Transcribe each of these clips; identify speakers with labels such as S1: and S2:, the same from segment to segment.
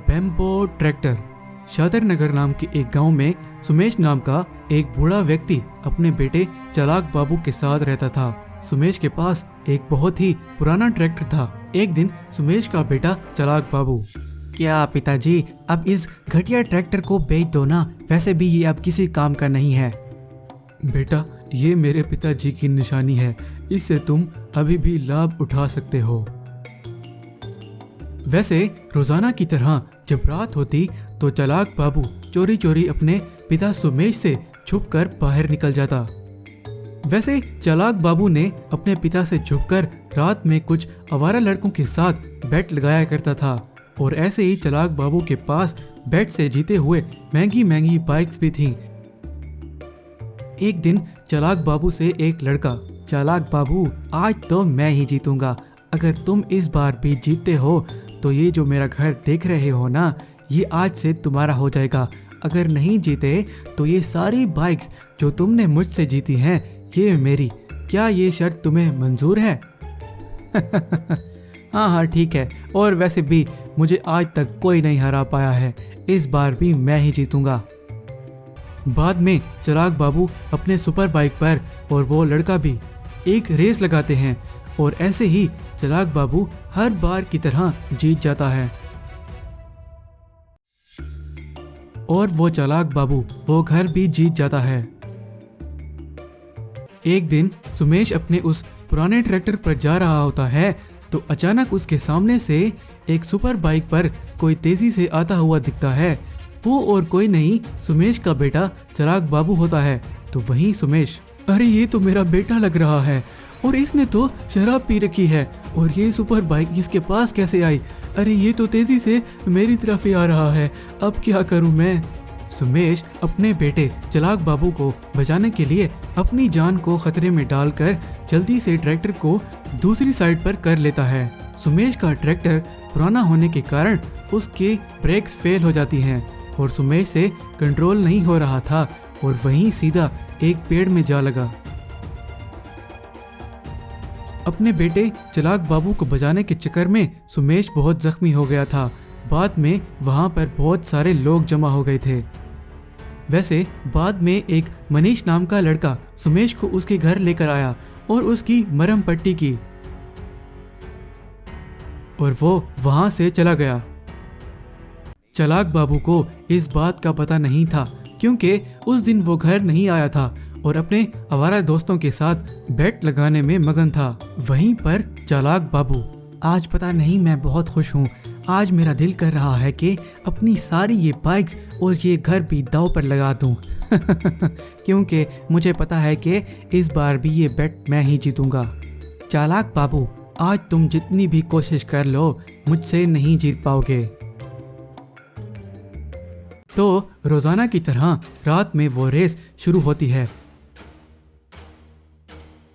S1: Bamboo tractor. शादर नगर नाम के एक गांव में सुमेश नाम का एक बूढ़ा व्यक्ति अपने बेटे चालाक बाबू के साथ रहता था। सुमेश के पास एक बहुत ही पुराना ट्रैक्टर था। एक दिन सुमेश का बेटा चालाक बाबू, क्या पिताजी अब इस घटिया ट्रैक्टर को बेच दो ना, वैसे भी ये अब किसी काम का नहीं है। बेटा, ये मेरे पिताजी की निशानी है, इससे तुम अभी भी लाभ उठा सकते हो। वैसे रोजाना की तरह जब रात होती तो चालाक बाबू चोरी चोरी अपने पिता सुमेश से छुपकर बाहर निकल जाता। वैसे चालाक बाबू ने अपने पिता से छुपकर रात में कुछ आवारा लड़कों के साथ बेट लगाया करता था और ऐसे ही चालाक बाबू के पास बेट से जीते हुए महंगी महंगी बाइक्स भी थीं। एक दिन चालाक बाबू से एक लड़का, चालाक बाबू आज तो मैं ही जीतूंगा, अगर तुम इस बार भी जीतते हो तो ये जो मेरा घर देख रहे हो ना, ये आज से तुम्हारा हो जाएगा। अगर नहीं जीते तो ये सारी बाइक्स जो तुमने मुझसे जीती हैं ये मेरी। क्या ये शर्त तुम्हें मंजूर है? हाँ हाँ ठीक है, और वैसे भी मुझे आज तक कोई नहीं हरा पाया है, इस बार भी मैं ही जीतूंगा। बाद में चालाक बाबू अपने सुपर बाइक पर और वो लड़का भी एक रेस लगाते हैं और ऐसे ही चालाक बाबू हर बार की तरह जीत जाता है। और वो चालाक बाबू वो घर भी जीत जाता है। एक दिन सुमेश अपने उस पुराने ट्रैक्टर पर जा रहा होता है तो अचानक उसके सामने से एक सुपर बाइक पर कोई तेजी से आता हुआ दिखता है। वो और कोई नहीं, सुमेश का बेटा चालाक बाबू होता है। तो वहीं सुमेश, अरे ये तो मेरा बेटा लग रहा है और इसने तो शराब पी रखी है और ये सुपर बाइक इसके पास कैसे आई? अरे ये तो तेजी से मेरी तरफ ही आ रहा है, अब क्या करूं मैं? सुमेश अपने बेटे चालाक बाबू को बचाने के लिए अपनी जान को खतरे में डालकर जल्दी से ट्रैक्टर को दूसरी साइड पर कर लेता है। सुमेश का ट्रैक्टर पुराना होने के कारण उसके ब्रेक्स फेल हो जाती हैं और सुमेश से कंट्रोल नहीं हो रहा था और वहीं सीधा एक पेड़ में जा लगा। अपने बेटे चालाक बाबू को बचाने के चक्कर में सुमेश बहुत जख्मी हो गया था। बाद में वहां पर बहुत सारे लोग जमा हो गए थे। वैसे बाद में एक मनीष नाम का लड़का सुमेश को उसके घर लेकर आया और उसकी मरहम पट्टी की और वो वहां से चला गया। चालाक बाबू को इस बात का पता नहीं था क्योंकि उस दिन वो घर नहीं आया था और अपने आवारा दोस्तों के साथ बेट लगाने में मगन था। वहीं पर चालाक बाबू, आज पता नहीं मैं बहुत खुश हूँ, आज मेरा दिल कर रहा है कि अपनी सारी ये बाइक्स और ये घर भी दांव पर लगा दूँ क्योंकि मुझे पता है कि इस बार भी ये बेट मैं ही जीतूंगा। चालाक बाबू, आज तुम जितनी भी कोशिश कर लो मुझसे नहीं जीत पाओगे। तो रोजाना की तरह रात में वो रेस शुरू होती है।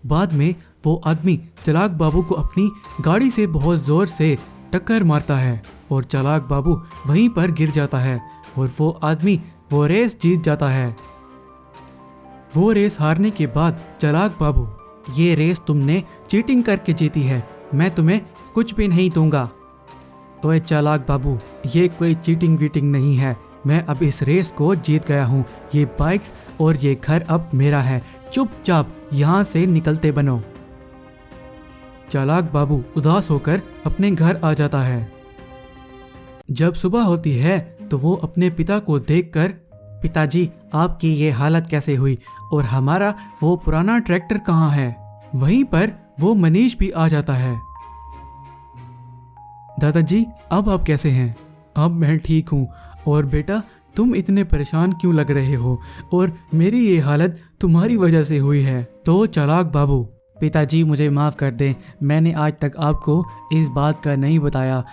S1: बाद में वो आदमी चालाक बाबू को अपनी गाड़ी से बहुत जोर से टक्कर मारता है और चालाक बाबू वहीं पर गिर जाता है और वो आदमी वो रेस जीत जाता है। वो रेस हारने के बाद चालाक बाबू, ये रेस तुमने चीटिंग करके जीती है, मैं तुम्हें कुछ भी नहीं दूंगा। ओए चालाक बाबू, ये कोई चीटिंग वीटिंग नहीं है, मैं अब इस रेस को जीत गया हूँ, ये बाइक्स और ये घर अब मेरा है, चुपचाप यहाँ से निकलते बनो। चालाक बाबू उदास होकर अपने घर आ जाता है। जब सुबह होती है तो वो अपने पिता को देखकर, पिताजी आपकी ये हालत कैसे हुई और हमारा वो पुराना ट्रैक्टर कहाँ है? वहीं पर वो मनीष भी आ जाता है। दादाजी अब आप कैसे हैं? अब मैं ठीक हूँ। और बेटा तुम इतने परेशान क्यों लग रहे हो और मेरी ये हालत तुम्हारी वजह से हुई है। तो चालाक बाबू, पिताजी मुझे माफ़ कर दें, मैंने आज तक आपको इस बात का नहीं बताया।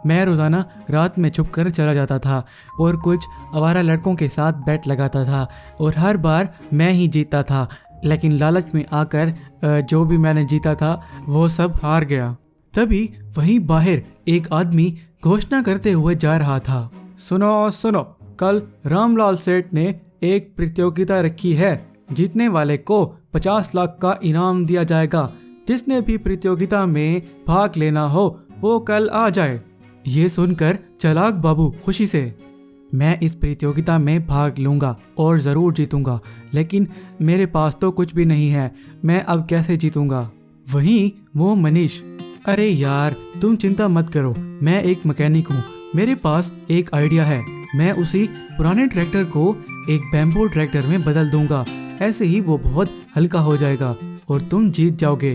S1: मैं रोज़ाना रात में छुप कर चला जाता था और कुछ आवारा लड़कों के साथ बेट लगाता था और हर बार मैं ही जीतता था, लेकिन लालच में आकर जो भी मैंने जीता था वो सब हार गया। तभी वहीं बाहर एक आदमी घोषणा करते हुए जा रहा था, सुनो सुनो, कल रामलाल सेठ ने एक प्रतियोगिता रखी है, जीतने वाले को 50 लाख का इनाम दिया जाएगा। जिसने भी प्रतियोगिता में भाग लेना हो वो कल आ जाए। ये सुनकर चालाक बाबू खुशी से, मैं इस प्रतियोगिता में भाग लूंगा और ज़रूर जीतूंगा, लेकिन मेरे पास तो कुछ भी नहीं है, मैं अब कैसे जीतूंगा। वहीं वो मनीष, अरे यार तुम चिंता मत करो, मैं एक मैकेनिक हूँ, मेरे पास एक आइडिया है, मैं उसी पुराने ट्रैक्टर को एक बैम्बू ट्रैक्टर में बदल दूंगा, ऐसे ही वो बहुत हल्का हो जाएगा और तुम जीत जाओगे।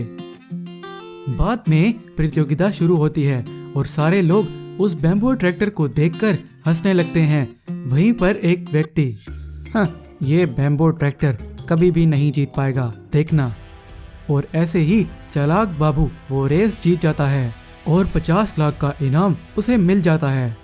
S1: बाद में प्रतियोगिता शुरू होती है और सारे लोग उस बैम्बू ट्रैक्टर को देखकर हंसने लगते हैं। वहीं पर एक व्यक्ति, हाँ ये बैम्बू ट्रैक्टर कभी भी नहीं जीत पाएगा, देखना। और ऐसे ही चालाक बाबू वो रेस जीत जाता है और 50 लाख का इनाम उसे मिल जाता है।